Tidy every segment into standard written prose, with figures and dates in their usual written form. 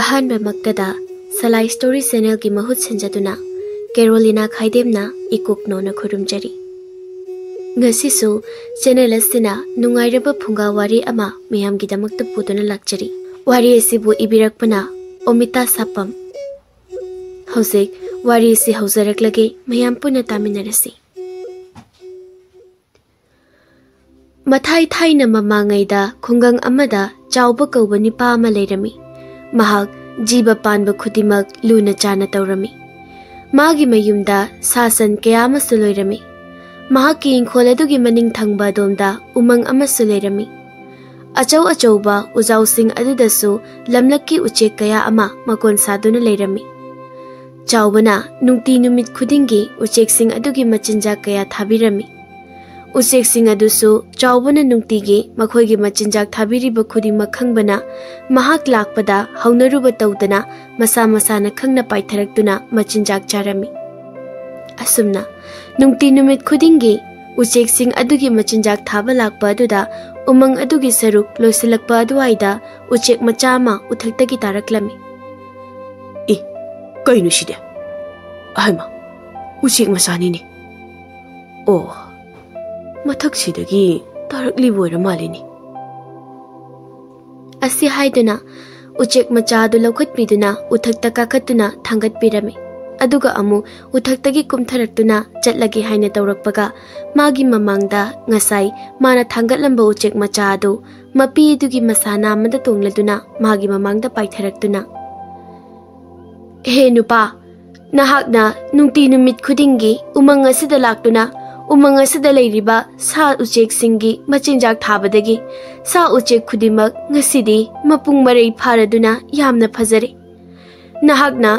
अहानबा मक्तदा सलाई story channel की महूत संजदुना Carolina खाइदेमना इकुकनोना खुरुमजरी ngasisu channel asina nungairaba phunga wari ama miyamgidamakta puduna lakjari wari asibu ibirakpana Omita Sapam hojik wari si haujaraklage mayam puna taminarasi mathai thaina mamangaida khungang amada chawba kauba nipa ama leirami mahak jiba panba khudimak luna chana tawrami magi mayumda sasan kayama suloirami mahaki ingkhol adugi maning thangba domda umang amasu leirami achau achauba ujausing adudasu lamlakki uchek kaya ama makon saduna leirami chawbana nungti numit khudingi uchek sing adugi machinja kaya thabirami uchek sing adusu chawbana nungtigi makhoigi machinjak thabiriba khudima khangbana mahak lakpada haunaruba tawdana masa masana khangna paitharakduna machinjak charami asumna nungti numit khudingi uchek sing adugi machinjak thaba lakpa aduda umang adugi saruk loisilakpa aduaida uchek machama uthaktagi taraklami e kainu shide ahma uchek masani ni oh mathak sidagi tarakli boira malini asi haiduna uchek machadu lokhatpiduna uthakta kakhatuna thangat pirami aduga amu uthaktagi kumtharaktuna chatlagi haina tawrakpaga magi mamangda ngasai mana thangatlamba uchek macha adu mapi adugi masana amada tongladuna magi mamangda paitharaktuna he nupa nahakna nungti numit khudingi umang asida laktuna umang asida leiriba sa uchek singi machinjak thabadagi sa uchek khudimak ngasidi mapung marei pharaduna yamna phajare nahakna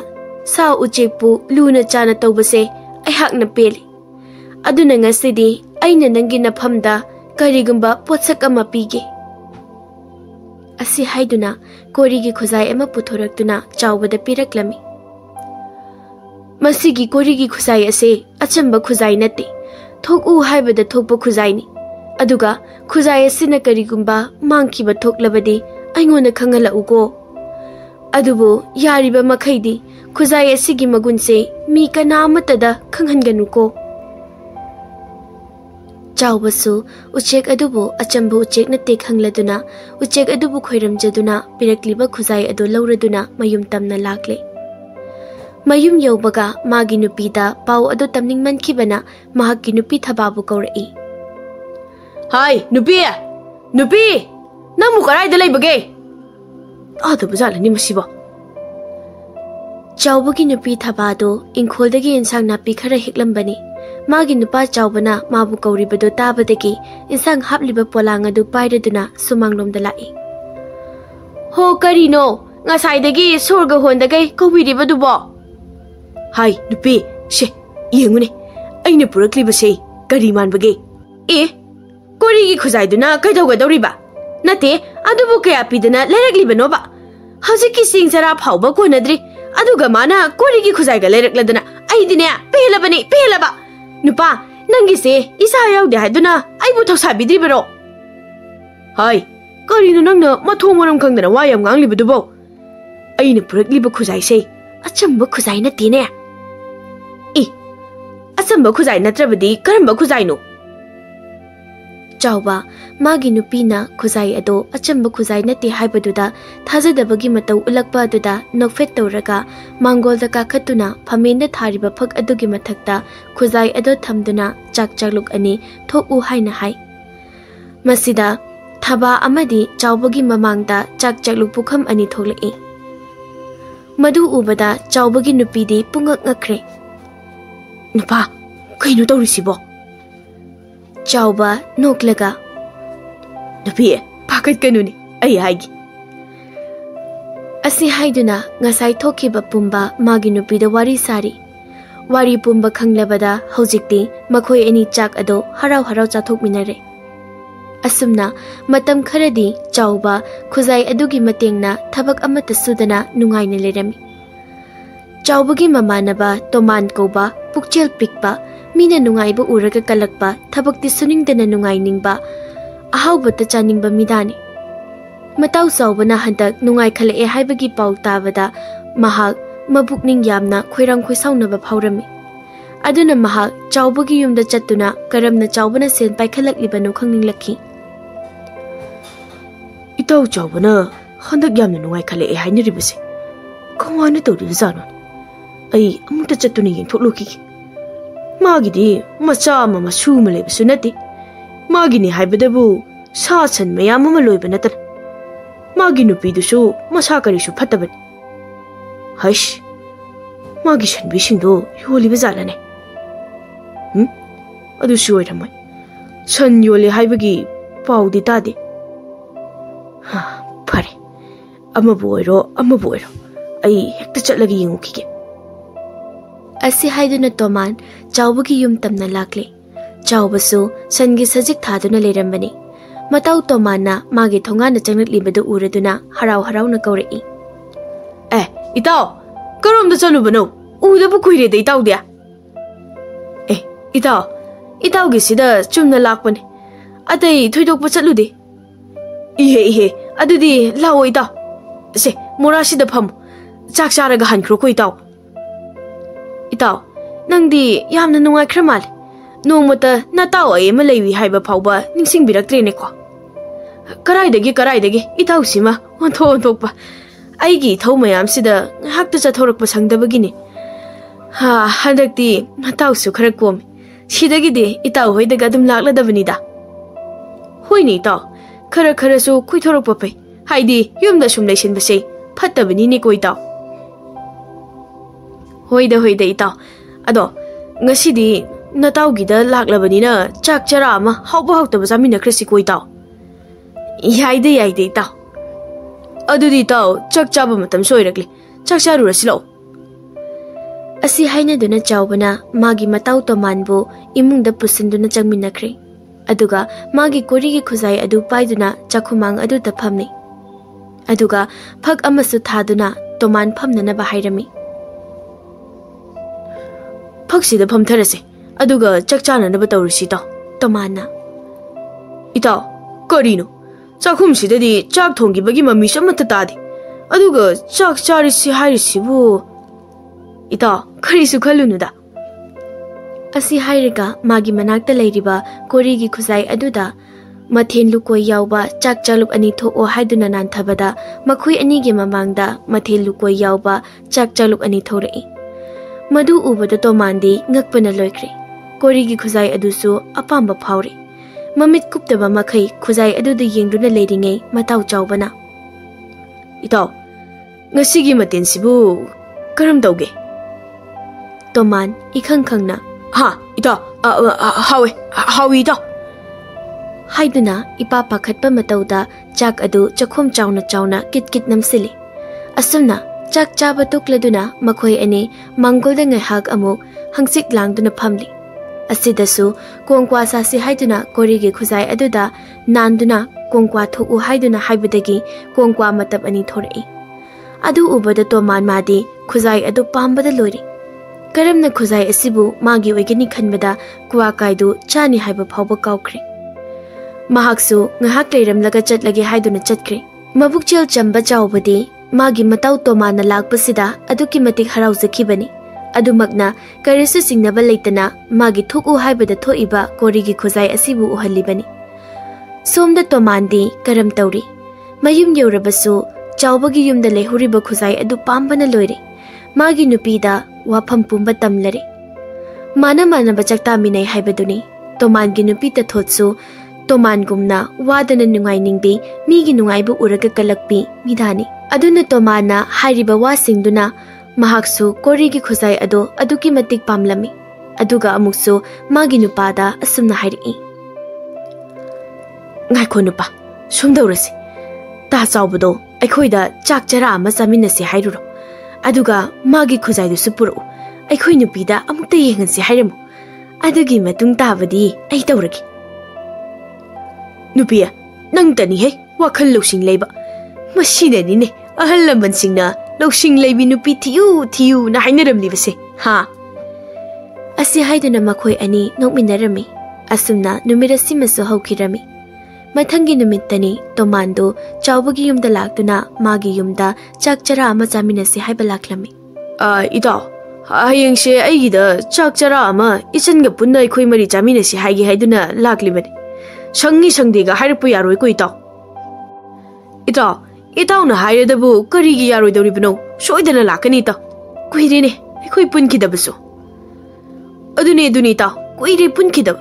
sa uchekpu luna chana tawbase aihakna peli aduna ngasidi aina nangi nafamda karigumba potsak ama pige asi haiduna korigi khujai ama puthoraktuna chawbada piraklami masigi korigi khujai ase achamba khujai nate thoku haibada thokpa khujai ni aduga khujai asina karigumba mangkiba thoklabadi aingona khangala uko adubu yariba makhaidi khujai asigi magunse mi kanamatada khanghanganuko chawbasu uchek adubu achamba uchek na te khangladuna uchek adubu khoiramjaduna pirakliba khujai adu lauraduna mayum tamna lakle mayum yaubaga magi nupida pau adu tamning mankhibana mahakki nupi thababu kaurai hai nupi namu karai da leibage adu bajala ni masiba chawbagi nupi thabado ingkholdagi insang napi khara hiklambani magi nupa chawbana mabu kauribado tabadagi insang hapliba polang adu pairaduna sumanglomda lai ho karino ngasaidagi sorga hondagai kawiribadubo hai nupi she yengune aina puraklibase kari manbage e korigi khujaiduna kaidaugadoriba nate adubu kaya pidana leiraklibanoba hajiki singzara phauba konadri aduga mana korigi khujai ga lerakladana aidine pelaba nupa nangi se isa yaudi haiduna aibu thoksa bidribaro hai karino nangna mathomoram khangdana wayam nganglibudubo aina purakliba khujai se achamba khujai na tine e achamba khujai natrabadi karamba khujai no chawba magi nupina khujai ado achamba khujai nati haibaduda thajadabagi matau ulakpa aduda nokfet tawraga mangol da kakhatuna phamenda thariba phak adugi mathakta khujai ado thamduna chakchakluk ani thoku haina hai masida thaba amadi chawbagi mamangda chakchakluk pukham ani tholai madu ubada chawbagi nupidi pungak ngakre nupa kaino tawrisibo chawba noklaga nupi pakat kanuni ai haigi asi haiduna ngasai thokiba pumba magi nupida wari sari wari pumba khanglabada hojikti makhoi ani chak ado harau harau chathok minare asumna matam kharadi chawba khujai adugi matengna thabak amata sudana nungaina lerami chawbagi mamanaba toman koba pukchel pikpa mina nungaiba uraga kalakpa thabakti suningdana nungainingba ahawbata chaningba midani Matau saubana hantak nungai khalae haibagi paw tabada mahak mabukning yamna khoirang khoisaunaba phaurami. Aduna mahak chawbagi yumda chattuna karamna chawbana sen paikhalakliba khangninglakhi. Itaw chawbana handak yamna nungai khalae hainaribase kawani tawribazano ai amuta chattuna yengthokloki magidi macha ama masu malebasu nati magini haibadabu sa chan mayam ama loiba natar magi nupidusu masa karisu phatabani haish magi shanbi singdo yoliba zalane adu su oiramai san yole haibagi paudi tade ha phare ama boiro ai hekta chatlagi yengukige asi haiduna toman chawbagi yum tamna lakle chawbasu sangi sajik thaduna lerambani matau tomana magi thongana changlibadu uraduna harau harauna kaurei itaw karomda chalubano udabu kuire de itaw dia itaw gi sida chumna lakpane atai thoidokpa chatlude ihe adudi lawo itaw se morasi da pham chak charaga hankhro ko itaw nangdi yamna nungai khramal nongmata nataw ai ma leiwi haiba phawba ningsing biraktre ne ko karai dagi itaw sima onthokpa aigi thau mayam sida hakta chathorakpa sangdabagini ha handakti nataw su khara kom sidagi de itaw hoidaga dum lakladabani da hoini itaw khara su khuithorokpa pai haidi yumda sum leisin base phattabani ni ko itaw hoida itaw ado ngasidi nataw gida laklabani na chak chara ama hawba hawtaba jamina khrasi ko itaw yaide itaw adudi itaw chak chaba matam soirakle chak charu rasilo asi haina duna chawbana magi matau tomanbu imungda pusinduna changminakre aduga magi korigi khujai adu paiduna chakhumang adu ta phamni aduga phak amasu thaduna toman phamnana ba hairami phaksida phamtharase aduga chakchana na batawrisi taw tomana itaw karino chakhum sidadi chak thongi bagi mami samata tadi aduga chak charisi hairisibu itaw kharisu khalunu da asi hairiga magi manakta leiriba korigi khujai aduda mathen lukoi yauba chak chaluk ani tho o haiduna nan thabada makhui ani ge mamangda mathen lukoi yauba chak chaluk ani thorei madu ubada to mandi ngakpana loikre korigi khujai adusu apamba phaure mamit kuptaba makhai khujai adudu yengduna leiringai matau chawbana itaw ngasigi maten sibu karam tawge toman ikhangkhangna ha itaw hawi itaw haiduna ipa pakhatpa matauda chak adu chakhom chawna kit namsili asumna chak chaba tukladuna makhoi ani mangolda ngai hak amuk hangsik langduna phamli asidasu kongkwa sasi haiduna korigi khujai aduda nanduna kongkwa thoku haiduna haibadagi kongkwa matab ani thorei adu ubada toman madi khujai adu pambada lori karamna khujai asibu magi oigani khanbada kwa kaidu chani haiba phawba kaukre mahaksu ngahak leiramlaga chatlage haiduna chatkre mabukchel chamba chawbadi magi matau tomana lakpasida aduki matik harauzakibani adumakna karisu singnaba leitana magi thoku haibada thoiba korigi khujai asibu uhalibani somda tomandi karam tawri mayum yorabasu chawbagi yumda lehuriba khujai adu pambana loire magi nupida wafam pumba tamlare mana bachakta minai haibaduni tomangi nupita thotsu toman gumna wadana nungai ningbi migi nungai bu uraga kalakpi midani aduna tomana hairiba wasingduna mahaksu korigi khujai ado aduki matik pamlami aduga amuksu magi nupada asumna hairi ngai ko nupa sumdaurasi ta chawbado aikhoida chak chara ama chaminasi hairuro aduga magi khujai du supuru aikhoi nupida amukta yengansi hairamu adugi matung tabadi ai tawragi nupia nang tani he wakhal loksing leiba masinani ne ahal laman singna loksing leibi nupi thiu na hainaram libase ha asi haiduna makhoi ani nokminarami asumna numirasi maso hawkirami Mathangi numittani Tomando chawbagi yumda laktuna magi yumda chak chara ama chaminasi haiba laklami. Itaw, hayengse aigida chak chara ama ichanga punna akhoi mari chaminasi haigi haiduna laklibani. Sangi sangdiga hairpu yaroi ko itaw. Itaw na hairadabu karigi yaroi doribno soidana lakani itaw. Kuirene akhoi punkidabasu. Aduni itaw, kuire punkidab.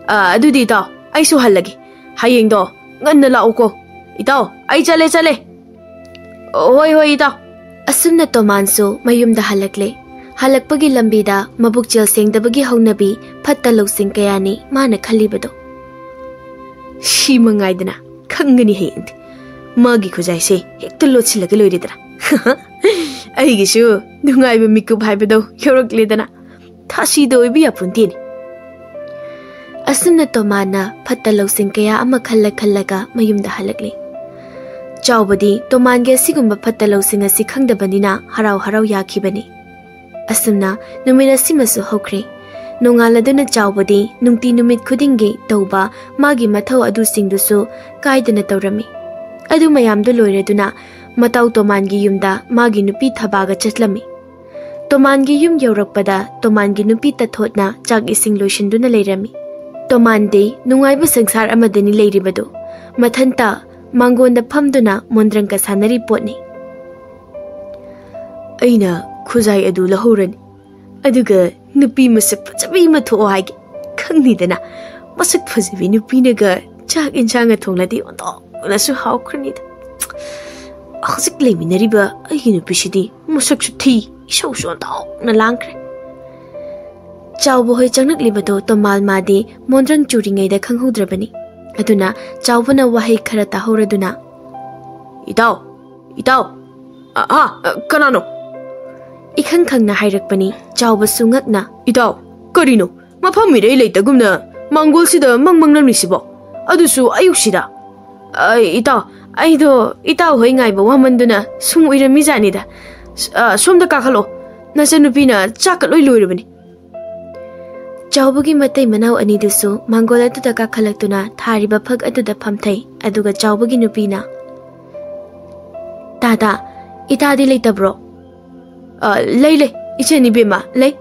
Adudi itaw, aisu hallagi. Hayengdo nganna lauko. Itaw, ai chale. Hoi itaw. Asumna Tomanso mayumda halakle. Halakpagi lambida mabukjel sengdabagi haunabi phatta losing kayani mana khalibado. Shi mangaidana khangani hayend. Magi khujai se hekta lochilaga loiridara. Aigisu nungaiba mikub haibado yorokledana. Thasi do ibi apuntini. Asumna Tomana phatta losing kaya ama khallaga mayumda halakle. Chawbadi Tomange sigumba phatta losing asi khangdabanina harau yakhibani. Asumna numira simasu hokre. Nongaladuna chawbadi nungti numit khudingi tauba magi mathau adu singdusu kaidana tawrami. Adu mayamdu loireduna matau Tomangi yumda magi nupi thabaga chatlami. Tomangi yum yaurakpada Tomangi nupi tathotna chak ising loishinduna leirami. Tomande nungaiba sangsar amadani leiribadu. Mathanta mangonda phamduna mondrangka sanari potni. Aina khujai adu lahorani. Aduga nupi masak fajabi matho haigi. Khangnidana masak fajabi nupi naga chak inchanga thongladi ondo nasu hawkranida. Ahsik leminariba aigi nupi shidi masak thi isau ondo na langkre. Chawbo hoi changnak libado Tomal madi mondrang churingai da khanghudrabani. Aduna chawbana wahai khara tahoraduna. Itaw. Kanano? Ikhang na hairakpani chawba sungakna. Itaw, karino? Maphamire leitagumna mangol sida mangmangnamisibo. Adusu ayuksida. Itaw hoi ngaiba wamanduna sung uiramizanida. Somda kakhalo. Nasanupina chakaloi loirabani. Chawbagi matai manau anidusu mangola atuda kakhalakuna thariba phag atuda phamthai aduga chawbagi nupina. Tada, itadi leitabro. Lei, icheni bema, lei.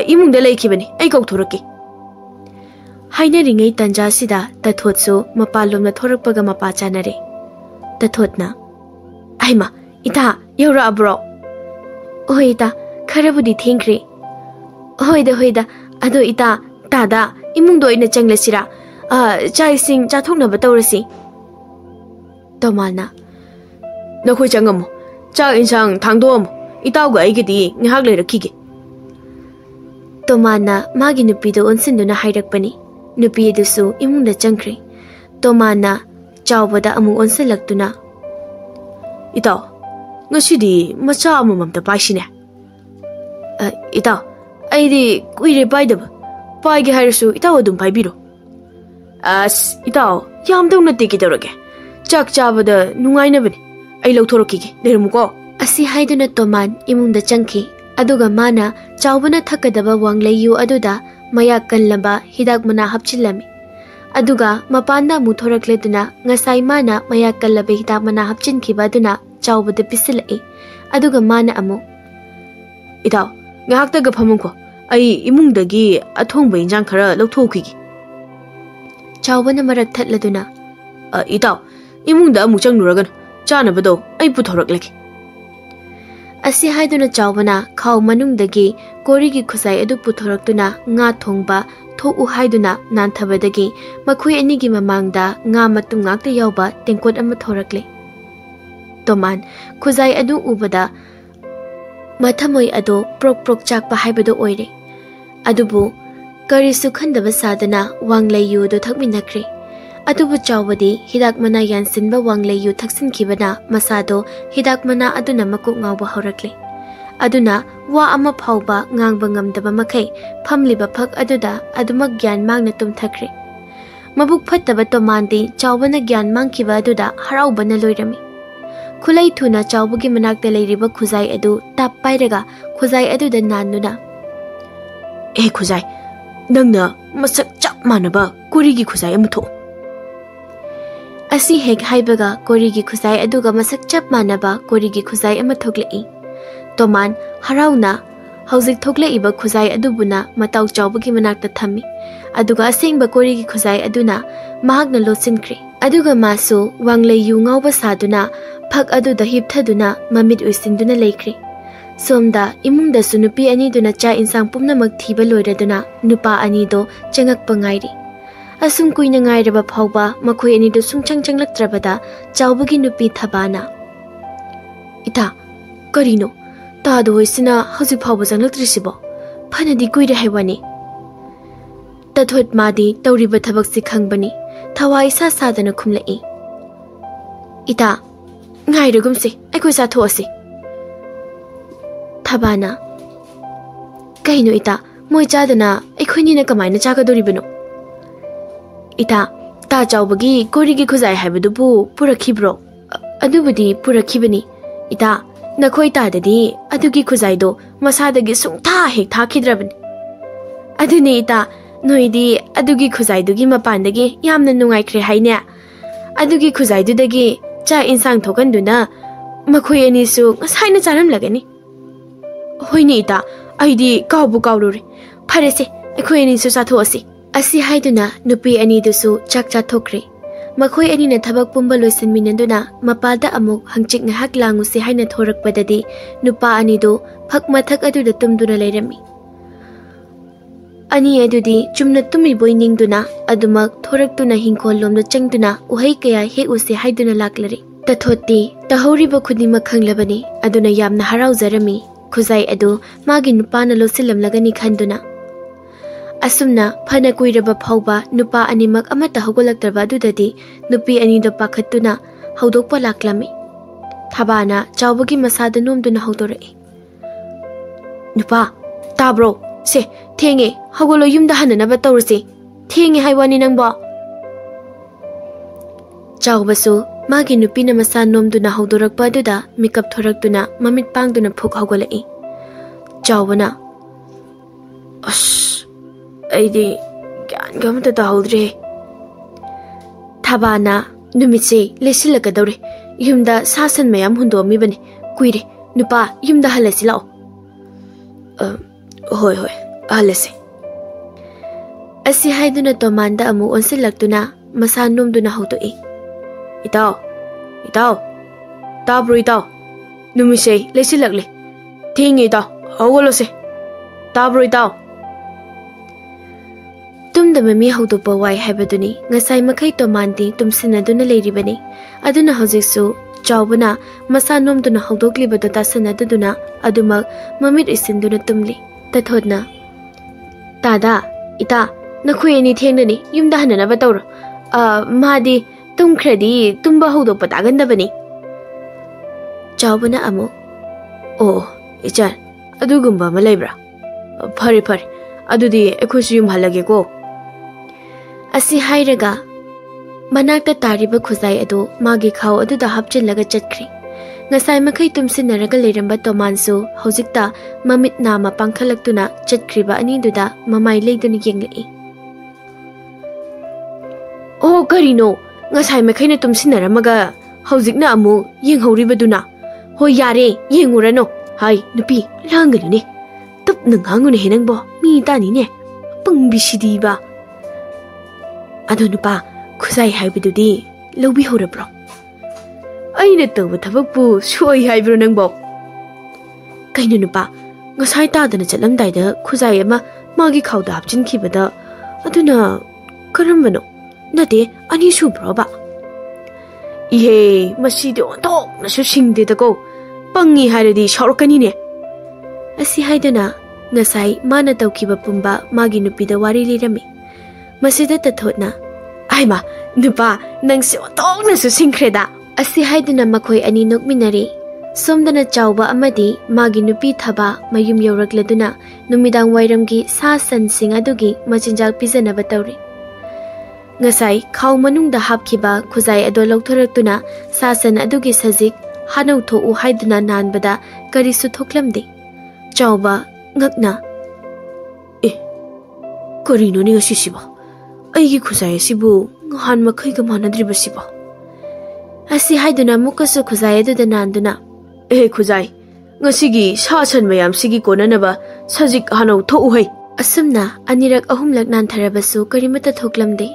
Imungda leikibani, ai kauthoraki. Haina ringai tanja sida tathotsu mapalomna thorakpaga mapa chanare. Tathotna. Aima, ita yaura abro. Oida, kharabudi thengkre. Hoida. Ado ita tada imungdo ina changlasira chai sing chathokna batawrasi. Tomana nakhoi changamo cha insang thangdom itawga aigidi ngahak leirakige. Tomana magi nupido onsinduna hairakpani. Nupi dusu imungda changkre. Tomana chawbada amu onsilaktuna. Itaw ngasidi macha amamamta paisine. Itaw aidi kuire paidaba paige hairusu itaw adum paibiro. Itaw yamdawna teki tawrage chak chabada nungainabani ai lauthorokige lerumuko. Asi haiduna Toman imungda changki aduga mana chawbana thakadaba wanglayu aduda maya kanlaba hidak mana hapchilami. Aduga mapanda muthorakleduna ngasai mana maya kanlaba hidak mana hapchinkhiba aduna chawbada pisilai. Aduga mana amu. Itaw ngahaktaga phamungko ai imungdagi athongba injang khara lauthokigi. Chawbana marak thatladuna. Itaw imungda amu changnuragan chanabado ai puthoraklagi. Asi haiduna chawbana khaw manungdagi korigi khusai adu puthoraktuna nga thongba thoku haiduna nanthabadagi makhoi anigi mamangda nga matung ngakta yawba tengkot ama thorakle. Toman khuzai adu ubada mathamoi ado prok chakpa haibado oire. Adubu karisu khandaba sadana wanglayu do thakminakre. Adubu chawbadi hidak mana yansinba wanglayu thaksinkhibana masado hidak mana aduna makok ngawba horakle. Aduna wa ama phawba ngangba ngamdaba makai phamliba phak aduda adumak gyan mangna tumthakre. Mabuk phattaba Tomandi chawbana gyan mangkhiba aduda haraubana loirami. Khulai thuna chawbagi manakta leiriba khujai adu tap pairaga khujai aduda nanuna. Khujai nangna masak chap manaba kurigi khujai amtho. ꯑꯁꯤ ꯍꯦꯛ ꯍꯥꯏꯕꯒ ꯀꯣꯔꯤꯒꯤ ꯈꯨꯖꯥꯏ ꯑꯗꯨꯒ ꯃꯁꯛ ꯆꯞ ꯃꯥꯟꯅꯕ ꯀꯣꯔꯤꯒꯤ ꯈꯨꯖꯥꯏ ꯑꯃ ꯊꯣꯛꯂꯛꯏ꯫ ꯇꯣꯃꯥꯟ ꯍꯔꯥꯎꯅ ꯍꯧꯖꯤꯛ ꯊꯣꯛꯂꯛꯏꯕ ꯈꯨꯖꯥꯏ ꯑꯗꯨꯕꯨꯅ ꯃꯇꯥꯎ ꯆꯥꯎꯕꯒꯤ ꯃꯅꯥꯛꯇ ꯊꯝꯃꯤ, ꯑꯗꯨꯒ ꯑꯁꯦꯡꯕ ꯀꯣꯔꯤꯒꯤ ꯈꯨꯖꯥꯏ ꯑꯗꯨꯅ ꯃꯍꯥꯛꯅ ꯂꯣꯠꯁꯤꯟꯈ꯭ꯔꯦ꯫ ꯑꯗꯨꯒ ꯃꯥꯁꯨ ꯋꯥꯡꯂꯩ ꯌꯨ ꯉꯥꯎꯕ ꯁꯥꯗꯨꯅ ꯐꯛ ꯑꯗꯨꯗ ꯍꯤꯞꯊꯗꯨꯅ ꯃꯃꯤꯠ ꯎꯏꯁꯤꯟꯗꯨꯅ ꯂꯩꯈ꯭ꯔꯦ꯫ ꯁꯣꯝꯗ ꯏꯃꯨꯡꯗꯁꯨ ꯅꯨꯄꯤ ꯑꯅꯤꯗꯨꯅ ꯆꯥꯛ ꯏꯟꯁꯥꯡ ꯄꯨꯝꯅꯃꯛ ꯊꯤꯕ ꯂꯣꯏꯔꯗꯨꯅ ꯅꯨꯄꯥ ꯑꯅꯤꯗꯣ ꯆꯪꯉꯛꯄ ꯉꯥꯏꯔꯤ꯫ ꯑꯁꯨꯝ ꯀꯨꯏꯅ ꯉꯥꯏꯔꯕ ꯐꯥꯎꯕ ꯃꯈꯣꯏ ꯑꯅꯤꯗꯨ ꯁꯨꯡꯆꯪ ꯆꯪꯂꯛꯇ꯭ꯔꯕꯗ ꯆꯥꯎꯕꯒꯤ ꯅꯨꯄꯤ ꯊꯕꯥꯅ, "ꯏꯇꯥ, ꯀꯔꯤꯅꯣ ꯇꯥꯗ ꯍꯣꯏꯁꯤꯅ ꯍꯧꯖꯤꯛ ꯐꯥꯎꯕ ꯆꯪꯂꯛꯇ꯭ꯔꯤꯁꯤꯕꯣ? ꯐꯅꯗꯤ ꯀꯨꯏꯔꯦ ꯍꯥꯏꯋꯥꯅꯤ"꯫ ꯇꯊꯣꯠ ꯃꯥꯗꯤ ꯇꯧꯔꯤꯕ ꯊꯕꯛꯁꯤ ꯈꯪꯕꯅꯤ, ꯊꯋꯥꯏ ꯏꯁꯥ ꯁꯥꯗꯅ ꯈꯨꯝꯂꯛꯏ, "ꯏꯇꯥ, ꯉꯥꯏꯔꯒꯨꯝꯁꯤ, ꯑꯩꯈꯣꯏ ꯆꯥꯊꯣꯛꯑꯁꯤ"꯫ ꯊꯕꯥꯅ, "ꯀꯩꯅꯣ ꯏꯇꯥ, ꯃꯣꯏ ꯆꯥꯗꯅ ꯑꯩꯈꯣꯏꯅꯤꯅ ꯀꯃꯥꯏꯅ ꯆꯥꯒꯗꯧꯔꯤꯕꯅꯣ"꯫ "ꯏꯇꯥ, ꯇꯥ ꯆꯥꯎꯕꯒꯤ ꯀꯣꯔꯤꯒꯤ ꯈꯨꯖꯥꯏ ꯍꯥꯏꯕꯗꯨꯕꯨ ꯄꯨꯔꯛꯈꯤꯕ꯭ꯔꯣ"꯫ "ꯑꯗꯨꯕꯨꯗꯤ ꯄꯨꯔꯛꯈꯤꯕꯅꯤ ꯏꯇꯥ, ꯅꯈꯣꯏ ꯇꯥꯗꯗꯤ ꯑꯗꯨꯒꯤ ꯈꯨꯖꯥꯏꯗꯣ ꯃꯁꯥꯗꯒꯤ ꯁꯨꯡꯊꯥ ꯍꯦꯛ ꯊꯥꯈꯤꯗ꯭ꯔꯕꯅꯤ"꯫ "ꯑꯗꯨꯅꯦ ꯏꯇꯥ, ꯅꯣꯏꯗꯤ ꯑꯗꯨꯒꯤ ꯈꯨꯖꯥꯏꯗꯨꯒꯤ ꯃꯄꯥꯟꯗꯒꯤ ꯌꯥꯝꯅ ꯅꯨꯡꯉꯥꯏꯈ꯭ꯔꯦ ꯍꯥꯏꯅꯦ꯫ ꯑꯗꯨꯒꯤ ꯈꯨꯖꯥꯏꯗꯨꯗꯒꯤ ꯆꯥꯛ ꯏꯟꯁꯥꯡ ꯊꯣꯛꯍꯟꯗꯨꯅ ꯃꯈꯣꯏ ꯑꯅꯤꯁꯨ ꯉꯁꯥꯏꯅ ꯆꯥꯔꯝꯂꯒꯅꯤ"꯫ "ꯍꯣꯏꯅꯦ ꯏꯇꯥ, ꯑꯩꯗꯤ ꯀꯥꯎꯕꯨ ꯀꯥꯎꯔꯨꯔꯦ꯫ ꯐꯔꯦꯁꯦ, ꯑꯩꯈꯣꯏ ꯑꯅꯤꯁꯨ ꯆꯥꯊꯣꯛꯑꯁꯤ"꯫ ꯑꯁꯤ ꯍꯥꯏꯗꯨꯅ ꯅꯨꯄꯤ ꯑꯅꯤꯗꯨꯁꯨ ꯆꯥꯛ ಚಾಥೋಕ್ರೆ꯫ ꯃꯈꯣꯏ ꯑꯅꯤꯅ ꯊꯕꯛ ꯄꯨꯝꯕ ꯂꯣꯏꯁꯤꯟꯃꯤꯟꯅꯗꯨꯅ ꯃꯄꯥꯗ ꯑꯃꯨꯛ ꯍꯪꯆꯤꯛ ꯉꯥꯏꯍꯥꯛ ꯂꯥꯡꯉꯨꯁꯤ ꯍꯥꯏꯅ ꯊꯣꯔꯛꯄꯗꯗꯤ ꯅꯨꯄꯥ ꯑꯅꯤꯗꯨ ꯐꯛ ꯃꯊꯛ ꯑꯗꯨꯗ ꯇꯨꯝꯗꯨꯅ ꯂꯩꯔꯝꯃꯤ꯫ ꯑꯅꯤ ꯑꯗꯨꯗꯤ ꯆꯨꯝꯅ ꯇꯨꯝꯃꯤꯕꯣꯏ ꯅꯤꯡꯗꯨꯅ ꯑꯗꯨꯃꯛ ꯊꯣꯔꯛꯇꯨꯅ ꯍꯤꯡꯈꯣꯜ ꯂꯣꯝꯗ ꯆꯪꯗꯨꯅ ꯎꯍꯩ ꯀꯌꯥ ꯍꯦꯛꯎꯁꯤ ꯍꯥꯏꯗꯨꯅ ꯂꯥꯛꯂꯔꯤ꯫ ꯇꯊꯣꯠꯇꯤ ꯇꯍꯧꯔꯤꯕ ꯈꯨꯗꯤꯡꯃꯛ ꯈꯪꯂꯕꯅꯤ, ꯑꯗꯨꯅ ꯌꯥꯝꯅ ꯍꯔꯥꯎꯖꯔꯝꯃꯤ ꯈꯨꯖꯥꯏ ꯑꯗꯨ ꯃꯥꯒꯤ ꯅꯨꯄꯥꯅ ꯂꯣꯠꯁꯤꯜꯂꯝꯂꯒꯅꯤ ꯈꯟꯗꯨꯅ꯫ ꯑꯁꯨꯝꯅ ꯐꯅ ꯀꯨꯏꯔꯕ ꯐꯥꯎꯕ ꯅꯨꯄꯥ ꯑꯅꯤꯃꯛ ꯑꯃꯠꯇ ꯍꯧꯒꯠꯂꯛꯇ꯭ꯔꯕ ꯑꯗꯨꯗꯗꯤ ꯅꯨꯄꯤ ꯑꯅꯤꯗꯣ ꯄꯥꯈꯠꯇꯨꯅ ꯍꯧꯗꯣꯛꯄ ꯂꯥꯛꯂꯝꯃꯤ꯫ ꯊꯕꯥꯅ ꯆꯥꯎꯕꯒꯤ ꯃꯁꯥꯗ ꯅꯣꯝꯗꯨꯅ ꯍꯧꯗꯣꯔꯛꯏ, "ꯅꯨꯄꯥ, ꯇꯥꯕ꯭ꯔꯣ? ꯁꯦ, ꯊꯦꯡꯉꯦ, ꯍꯧꯒꯠꯂꯣ, ꯌꯨꯝꯗ ꯍꯟꯅꯅꯕ ꯇꯧꯔꯁꯤ, ꯊꯦꯡꯉꯦ ꯍꯥꯏꯋꯥꯅꯤ ꯅꯪꯕꯣ"꯫ ꯆꯥꯎꯕꯁꯨ ꯃꯥꯒꯤ ꯅꯨꯄꯤꯅ ꯃꯁꯥ ꯅꯣꯝꯗꯨꯅ ꯍꯧꯗꯣꯔꯛꯄ ꯑꯗꯨꯗ ꯃꯤꯀꯞ ꯊꯣꯔꯛꯇꯨꯅ ꯃꯃꯤꯠ ꯄꯥꯡꯗꯨꯅ ꯐꯨꯛ ꯍꯧꯒꯠꯂꯛꯏ꯫ ꯆꯥꯎꯕꯅ, "ꯑꯁ, ꯑꯩꯗꯤ ꯒ꯭ꯌꯥꯟꯒ ꯑꯃꯇ ꯇꯥꯍꯧꯗ꯭ꯔꯦ"꯫ ꯊꯕꯥꯅ, "ꯅꯨꯃꯤꯠꯁꯦ ꯂꯩꯁꯤꯜꯂꯛꯀꯗꯧꯔꯦ, ꯌꯨꯝꯗ ꯁꯥ ꯁꯟ ꯃꯌꯥꯝ ꯍꯨꯟꯗꯣꯛꯑꯝꯃꯤꯕꯅꯤ, ꯀꯨꯏꯔꯦ, ꯅꯨꯄꯥ, ꯌꯨꯝꯗ ꯍꯜꯂꯁꯤ ꯂꯥꯛꯑꯣ"꯫ "ꯍꯣꯏ ꯍꯣꯏ, ꯍꯜꯂꯁꯤ"꯫ ꯑꯁꯤ ꯍꯥꯏꯗꯨꯅ ꯇꯣꯃꯥꯟꯗ ꯑꯃꯨꯛ ꯑꯣꯟꯁꯤꯜꯂꯛꯇꯨꯅ ꯃꯁꯥ ꯅꯣꯝꯗꯨꯅ ꯍꯧꯗꯣꯛꯏ, "ꯏꯇꯥꯎ, ꯏꯇꯥꯎ, ꯇꯥꯕ꯭ꯔꯣ ꯏꯇꯥꯎ? ꯅꯨꯃꯤꯠꯁꯦ ꯂꯩꯁꯤꯜꯂꯛꯂꯦ, ꯊꯦꯡꯉꯦ ꯏꯇꯥꯎ, ꯍꯧꯒꯠꯂꯣꯁꯦ, ꯇꯥꯕ꯭ꯔꯣ ꯏꯇꯥꯎ"꯫ ꯇꯨꯝꯗꯕ ꯃꯤ ꯍꯧꯗꯣꯛꯄ ꯋꯥꯏ ꯍꯥꯏꯕꯗꯨꯅꯤ ꯉꯁꯥꯏ ꯃꯈꯩ ꯇꯣꯃꯥꯟꯗꯤ ꯇꯨꯝꯁꯤꯟꯅꯗꯨꯅ ꯂꯩꯔꯤꯕꯅꯤ, ꯑꯗꯨꯅ ꯍꯧꯖꯤꯛꯁꯨ ꯆꯥꯎꯕꯅ ꯃꯁꯥ ꯅꯣꯝꯗꯨꯅ ꯍꯧꯗꯣꯛꯂꯤꯕꯗꯣ ꯇꯥꯁꯟꯅꯗꯨꯅ ꯑꯗꯨꯃꯛ ꯃꯃꯤꯠ ꯎꯏꯁꯤꯟꯗꯨꯅ ꯇꯨꯝꯂꯤ꯫ ꯇꯊꯣꯠꯅ, "ꯇꯥꯗ, ꯏꯇꯥ, ꯅꯈꯣꯏ ꯑꯅꯤ ꯊꯦꯡꯅꯅꯤ, ꯌꯨꯝꯗ ꯍꯟꯅꯅꯕ ꯇꯧꯔꯣ, ꯃꯥꯗꯤ ꯇꯨꯝꯈ꯭ꯔꯗꯤ ꯇꯨꯝꯕ ꯍꯧꯗꯣꯛꯄ ꯇꯥꯒꯟꯗꯕꯅꯤ"꯫ ꯆꯥꯎꯕꯅ ꯑꯃꯨꯛ, "ꯑꯣ ꯏꯆꯟ, ꯑꯗꯨꯒꯨꯝꯕ ꯑꯃ ꯂꯩꯕ꯭ꯔꯥ? ꯐꯔꯦ ꯐꯔꯦ, ꯑꯗꯨꯗꯤ ꯑꯩꯈꯣꯏꯁꯨ ꯌꯨꯝ ꯍꯜꯂꯒꯦꯀꯣ"꯫ ꯑꯁꯤ ꯍꯥꯏꯔꯒ ꯃꯅꯥꯛꯇ ꯇꯥꯔꯤꯕ ꯈꯨꯖꯥꯏ ꯑꯗꯨ ꯃꯥꯒꯤ ꯈꯥꯎ ꯑꯗꯨꯗ ꯍꯥꯞꯆꯤꯜꯂꯒ ꯆꯠꯈ꯭ꯔꯦ꯫ ꯉꯁꯥꯏ ꯃꯈꯩ ꯇꯨꯝꯁꯤꯟꯅꯔꯒ ꯂꯩꯔꯝꯕ ꯇꯣꯃꯥꯟꯁꯨ ꯍꯧꯖꯤꯛꯇ ꯃꯃꯤꯠ ꯅꯥꯝꯃ ꯄꯥꯡꯈꯠꯂꯛꯇꯨꯅ ꯆꯠꯈ꯭ꯔꯤꯕ ꯑꯅꯤꯗꯨꯗ ꯃꯃꯥꯏ ꯂꯩꯗꯨꯅ ꯌꯦꯡꯂꯛꯏ꯫ "ꯑꯣ, ꯀꯔꯤꯅꯣ, ꯉꯁꯥꯏ ꯃꯈꯩꯅ ꯇꯨꯝꯁꯤꯟꯅꯔꯝꯃꯒ ꯍꯧꯖꯤꯛꯅ ꯑꯃꯨꯛ ꯌꯦꯡꯍꯧꯔꯤꯕꯗꯨꯅ? ꯍꯣꯏ ꯌꯥꯔꯦ, ꯌꯦꯡꯉꯨꯔꯅꯣ꯫ ꯍꯥꯏ ꯅꯨꯄꯤ, ꯂꯥꯡꯒꯅꯨꯅꯦ, ꯇꯞꯅ ꯉꯥꯡꯉꯨꯅꯦꯍꯦ ꯅꯪꯕꯣ, ꯃꯤ ꯇꯥꯅꯤꯅꯦ, ꯄꯪꯕꯤꯁꯤꯗꯤꯕ꯫ ꯑꯗꯣ ꯅꯨꯄꯥ, ꯈꯨꯖꯥꯏ ꯍꯥꯏꯕꯗꯨꯗꯤ ꯂꯧꯕꯤꯍꯧꯔꯕ꯭ꯔꯣ? ꯑꯩꯅ ꯇꯧꯕ ꯊꯕꯛꯄꯨ ꯁꯣꯏ ꯍꯥꯏꯕ꯭ꯔꯣ ꯅꯪꯕꯣ? ꯀꯩꯅꯣ ꯅꯨꯄꯥ, ꯉꯁꯥꯏ ꯇꯥꯗꯅ ꯆꯠꯂꯝꯗꯥꯏꯗ ꯈꯨꯖꯥꯏ ꯑꯃ ꯃꯥꯒꯤ ꯈꯥꯎꯗ ꯍꯥꯞꯆꯤꯟꯈꯤꯕꯗ ꯑꯗꯨꯅ ꯀꯔꯝꯕꯅꯣ? ꯅꯠꯇꯦ, ꯑꯅꯤ ꯁꯨꯕ꯭ꯔꯣꯕ? ꯏꯍꯦ, ꯃꯁꯤꯗꯤ ꯑꯣꯟꯊꯣꯛꯅꯁꯨ ꯁꯤꯡꯗꯦꯗꯀꯣ, ꯄꯪꯉꯤ ꯍꯥꯏꯔꯗꯤ ꯁꯥꯎꯔꯛꯀꯅꯤꯅꯦ"꯫ ꯑꯁꯤ ꯍꯥꯏꯗꯨꯅ ꯉꯁꯥꯏ ꯃꯥꯅ ꯇꯧꯈꯤꯕ ꯄꯨꯝꯕ ꯃꯥꯒꯤ ꯅꯨꯄꯤꯗ ꯋꯥꯔꯤ ꯂꯤꯔꯝꯃꯤ꯫ ꯃꯁꯤꯗ ꯇꯊꯣꯠꯅ, "ꯑꯩꯃꯥ, ꯅꯨꯄꯥ, ꯅꯪꯁꯦ ꯑꯣꯟꯊꯣꯛꯅꯁꯨ ꯁꯤꯡꯈ꯭ꯔꯦꯗ"꯫ ꯑꯁꯤ ꯍꯥꯏꯗꯨꯅ ꯃꯈꯣꯏ ꯑꯅꯤ ꯅꯣꯛꯃꯤꯟꯅꯔꯤ꯫ ꯁꯣꯝꯗꯅ ꯆꯥꯎꯕ ꯑꯃꯗꯤ ꯃꯥꯒꯤ ꯅꯨꯄꯤ ꯊꯕꯥ ꯃꯌꯨꯝ ꯌꯧꯔꯛꯂꯗꯨꯅ ꯅꯨꯃꯤꯗꯥꯡ ꯋꯥꯏꯔꯝꯒꯤ ꯁꯥ ꯁꯟꯁꯤꯡ ꯑꯗꯨꯒꯤ ꯃꯆꯤꯟꯖꯥꯛ ꯄꯤꯖꯅꯕ ꯇꯧꯔꯤ꯫ ꯉꯁꯥꯏ ꯈꯥꯎ ꯃꯅꯨꯡꯗ ꯍꯥꯞꯈꯤꯕ ꯈꯨꯖꯥꯏ ꯑꯗꯨ ꯂꯧꯊꯣꯔꯛꯇꯨꯅ ꯁꯥ ꯁꯟ ꯑꯗꯨꯒꯤ ꯁꯖꯤꯛ ꯍꯥꯅꯧ ꯊꯣꯛꯎ ꯍꯥꯏꯗꯨꯅ ꯅꯥꯟꯕꯗ ꯀꯔꯤꯁꯨ ꯊꯣꯛꯂꯝꯗꯦ꯫ ꯆꯥꯎꯕ ꯉꯛꯅ, "ꯑꯦ, ꯀꯔꯤꯅꯣꯅꯦ ꯉꯁꯤꯁꯤꯕꯣ? ꯑꯩꯒꯤ ꯈꯨꯖꯥꯏ ꯑꯁꯤꯕꯨ ꯅꯍꯥꯟ ꯃꯈꯩꯒ ꯃꯥꯟꯅꯗ꯭ꯔꯤꯕꯁꯤꯕꯣ? ꯑꯁꯤ ꯍꯥꯏꯗꯨꯅ ꯑꯃꯨꯛꯀꯁꯨ ꯈꯨꯖꯥꯏ ꯑꯗꯨꯗ ꯅꯥꯟꯗꯨꯅ ꯑꯦ ꯈꯨꯖꯥꯏ ꯉꯁꯤꯒꯤ ꯁꯥ ꯁꯟ ꯃꯌꯥꯝꯁꯤꯒꯤ ꯀꯣꯟꯅꯅꯕ ꯁꯖꯤꯛ ꯍꯥꯟꯅ ꯊꯣꯛꯎꯍꯩ ꯑꯁꯨꯝꯅ ꯑꯅꯤꯔꯛ ꯑꯍꯨꯝꯂꯛ ꯅꯥꯟꯊꯔꯕꯁꯨ ꯀꯔꯤꯃꯠꯇ ꯊꯣꯛꯂꯝꯗꯦ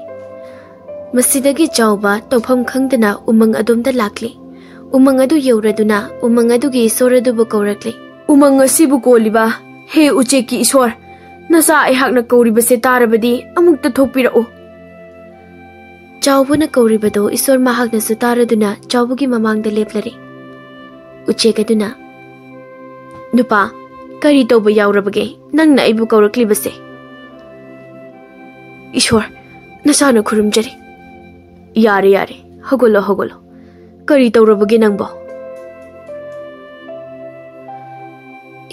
ꯃꯁꯤꯗꯒꯤ ꯆꯥꯎꯕ ꯇꯧꯐꯝ ꯈꯪꯗꯅ ꯎꯃꯪ ꯑꯗꯣꯝꯗ ꯂꯥꯛꯂꯤ ꯎꯃꯪ ꯑꯗꯨ ꯌꯧꯔꯗꯨꯅ ꯎꯃꯪ ꯑꯗꯨꯒꯤ ꯏꯁꯣꯔ ꯑꯗꯨꯕꯨ ꯀꯧꯔꯛꯂꯤ ꯎꯃꯪ ꯑꯁꯤꯕꯨ ꯀꯣꯜꯂꯤꯕ ꯍꯦ ꯎꯆꯦꯛꯀꯤ ꯏꯁꯣꯔ ꯅꯆꯥ ꯑꯩꯍꯥꯛꯅ ꯀꯧꯔꯤꯕꯁꯦ ꯇꯥꯔꯕꯗꯤ ꯑꯃꯨꯛꯇ ꯊꯣꯛꯄꯤꯔꯛꯎ ꯆꯥꯎꯕꯅ ꯀꯧꯔꯤꯕꯗꯣ ꯏꯁꯣꯔ ꯃꯍꯥꯛꯅꯁꯨ ꯇꯥꯔꯗꯨꯅ ꯆꯥꯎꯕꯒꯤ ꯃꯃꯥꯡꯗ ꯂꯦꯞꯂꯔꯤ ꯎꯆꯦꯛ ꯑꯗꯨꯅ ꯅꯨꯄꯥ ꯀꯔꯤ ꯇꯧꯕ ꯌꯥꯎꯔꯕꯒꯦ ꯅꯪꯅ ꯑꯩꯕꯨ ꯀꯧꯔꯛꯂꯤꯕꯁꯦ ꯏꯁꯣꯔ ꯅꯁꯥꯅ ꯈꯨꯔꯨꯝꯖꯔꯤ ꯌꯥꯔꯦ ꯌꯥꯔꯦ ꯍꯧꯒꯠꯂꯣ ꯍꯧꯒꯠꯂꯣ ꯀꯔꯤ ꯇꯧꯔꯕꯒꯦ ꯅꯪꯕꯣ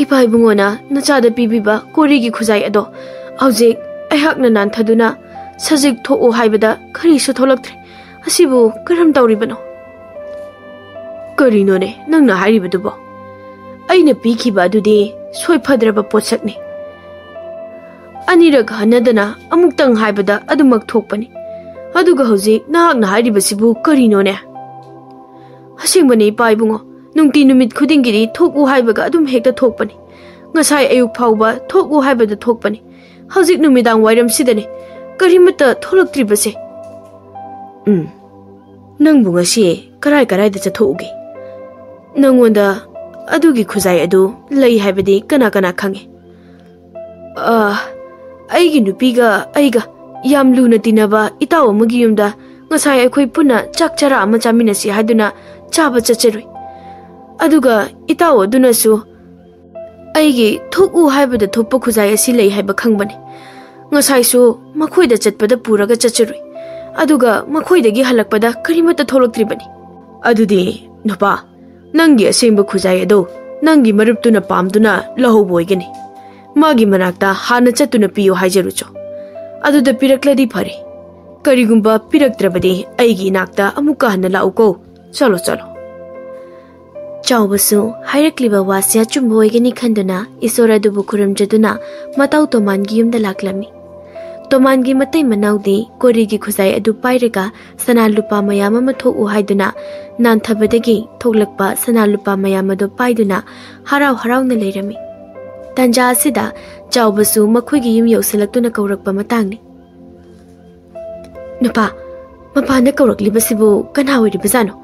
ꯏꯄꯥ ꯏꯕꯨꯡꯉꯣꯅ ꯅꯆꯥꯗ ꯄꯤꯕꯤꯕ ꯀꯣꯔꯤꯒꯤ ꯈꯨꯖꯥꯏ ꯑꯗꯣ ꯍꯧꯖꯤꯛ ꯑꯩꯍꯥꯛꯅ ꯅꯥꯟꯊꯗꯨꯅ ꯁꯖꯤꯛ ꯊꯣꯛꯎ ꯍꯥꯏꯕꯗ ꯀꯔꯤꯁꯨ ꯊꯣꯛꯂꯛꯇ꯭ꯔꯦ ꯑꯁꯤꯕꯨ ꯀꯔꯝ ꯇꯧꯔꯤꯕꯅꯣ ꯀꯔꯤꯅꯣꯅꯦ ꯅꯪꯅ ꯍꯥꯏꯔꯤꯕꯗꯨꯕꯣ ꯑꯩꯅ ꯄꯤꯈꯤꯕ ꯑꯗꯨꯗꯤ ꯁꯣꯏꯐꯗ꯭ꯔꯕ ꯄꯣꯠꯁꯛꯅꯤ ꯑꯅꯤꯔꯛ ꯍꯟꯅꯗꯅ ꯑꯃꯨꯛꯇꯪ ꯍꯥꯏꯕꯗ ꯑꯗꯨꯃꯛ ꯊꯣꯛꯄꯅꯤ ꯑꯗꯨꯒ ꯍꯧꯖꯤꯛ ꯅꯍꯥꯛꯅ ꯍꯥꯏꯔꯤꯕꯁꯤꯕꯨ ꯀꯔꯤꯅꯣꯅꯦ ꯑꯁꯦꯡꯕꯅꯤ ꯏꯄꯥ ꯏꯕꯨꯡꯉꯣ ꯅꯨꯡꯇꯤ ꯅꯨꯃꯤꯠ ꯈꯨꯗꯤꯡꯒꯤꯗꯤ ꯊꯣꯛꯎ ꯍꯥꯏꯕꯒ ꯑꯗꯨꯝ ꯍꯦꯛꯇ ꯊꯣꯛꯄꯅꯤ ꯉꯁꯥꯏ ꯑꯌꯨꯛ ꯐꯥꯎꯕ ꯊꯣꯛꯎ ꯍꯥꯏꯕꯗ ꯊꯣꯛꯄꯅꯤ ꯍꯧꯖꯤꯛ ꯅꯨꯃꯤꯗꯥꯡ ꯋꯥꯏꯔꯝꯁꯤꯗꯅꯤ ꯀꯔꯤꯃꯠꯇ ꯊꯣꯛꯂꯛꯇ꯭ꯔꯤꯕꯁꯦ ꯅꯪꯕꯨ ꯉꯁꯤ ꯀꯔꯥꯏꯗ ꯆꯠꯊꯣꯛꯎꯒꯦ ꯅꯪꯉꯣꯟꯗ ꯑꯗꯨꯒꯤ ꯈꯨꯖꯥꯏ ꯑꯗꯨ ꯂꯩ ꯍꯥꯏꯕꯗꯤ ꯀꯅꯥ ꯈꯪꯉꯤ ꯑꯩꯒꯤ ꯅꯨꯄꯤꯒ ꯑꯩꯒ ꯌꯥꯝ ꯂꯨꯅ ꯇꯤꯟꯅꯕ ꯏꯇꯥꯎ ꯑꯃꯒꯤ ꯌꯨꯝꯗ ꯉꯁꯥꯏ ꯑꯩꯈꯣꯏ ꯄꯨꯟꯅ ꯆꯥꯛ ꯆꯔꯥ ꯑꯃ ꯆꯥꯃꯤꯟꯅꯁꯤ ꯍꯥꯏꯗꯨꯅ ꯆꯥꯕ ꯆꯠꯆꯔꯨꯏ ꯑꯗꯨꯒ ꯏꯇꯥꯎ ꯑꯗꯨꯅꯁꯨ ꯑꯩꯒꯤ ꯊꯣꯛꯎ ꯍꯥꯏꯕꯗ ꯊꯣꯛꯄ ꯈꯨꯖꯥꯏ ꯑꯁꯤ ꯂꯩ ꯍꯥꯏꯕ ꯈꯪꯕꯅꯤ ꯉꯁꯥꯏꯁꯨ ꯃꯈꯣꯏꯗ ꯆꯠꯄꯗ ꯄꯨꯔꯒ ꯆꯠꯆꯔꯨꯏ ꯑꯗꯨꯒ ꯃꯈꯣꯏꯗꯒꯤ ꯍꯜꯂꯛꯄꯗ ꯀꯔꯤꯃꯠꯇ ꯊꯣꯛꯂꯛꯇ꯭ꯔꯤꯕꯅꯤ ꯑꯗꯨꯗꯤ ꯅꯨꯄꯥ ꯅꯪꯒꯤ ꯑꯁꯦꯡꯕ ꯈꯨꯖꯥꯏ ꯑꯗꯣ ꯅꯪꯒꯤ ꯃꯔꯨꯞꯇꯨꯅ ꯄꯥꯝꯗꯨꯅ ꯂꯧꯍꯧꯕ ꯑꯣꯏꯒꯅꯤ ꯃꯥꯒꯤ ꯃꯅꯥꯛꯇ ꯍꯥꯟꯅ ꯆꯠꯇꯨꯅ ꯄꯤꯌꯣ ꯍꯥꯏꯖꯔꯨꯆꯣ ꯑꯗꯨꯗ ꯄꯤꯔꯛꯂꯗꯤ ꯐꯔꯦ ꯀꯔꯤꯒꯨꯝꯕ ꯄꯤꯔꯛꯇ꯭ꯔꯕꯗꯤ ꯑꯩꯒꯤ ꯏꯅꯥꯛꯇ ꯑꯃꯨꯛꯀ ꯍꯟꯅ ꯂꯥꯛꯎꯀꯣ ꯆꯠꯂꯣ ꯆꯥꯎꯕꯁꯨ ꯍꯥꯏꯔꯛꯂꯤꯕ ꯋꯥꯁꯦ ꯑꯆꯨꯝꯕ ꯑꯣꯏꯒꯅꯤ ꯈꯟꯗꯨꯅ ꯏꯁꯣꯔ ꯑꯗꯨꯕꯨ ꯈꯨꯔꯨꯝꯖꯗꯨꯅ ꯃꯇꯥꯎ ꯇꯣꯃꯥꯟꯒꯤ ꯌꯨꯝꯗ ꯂꯥꯛꯂꯝꯃꯤ ꯇꯣꯃꯥꯟꯒꯤ ꯃꯇꯩ ꯃꯅꯥꯎꯗꯤ ꯀꯣꯔꯤꯒꯤ ꯈꯨꯖꯥꯏ ꯑꯗꯨ ꯄꯥꯏꯔꯒ ꯁꯅꯥ ꯂꯨꯄꯥ ꯃꯌꯥꯝ ꯑꯃ ꯊꯣꯛꯎ ꯍꯥꯏꯗꯨꯅ ꯅꯥꯟꯊꯕꯗꯒꯤ ꯊꯣꯛꯂꯛꯄ ꯁꯅꯥ ꯂꯨꯄꯥ ꯃꯌꯥꯝ ꯑꯗꯨ ꯄꯥꯏꯗꯨꯅ ꯍꯔꯥꯎꯅ ꯂꯩꯔꯝꯃꯤ ꯇꯟꯖꯥ ꯑꯁꯤꯗ ꯆꯥꯎꯕꯁꯨ ꯃꯈꯣꯏꯒꯤ ꯌꯨꯝ ꯌꯧꯁꯤꯜꯂꯛꯇꯨꯅ ꯀꯧꯔꯛꯄ ꯃꯇꯥꯡꯅꯤ ꯅꯨꯄꯥ ꯃꯄꯥꯟꯗ ꯀꯧꯔꯛꯂꯤꯕꯁꯤꯕꯨ ꯀꯅꯥ ꯑꯣꯏꯔꯤꯕꯖꯥꯠꯅꯣ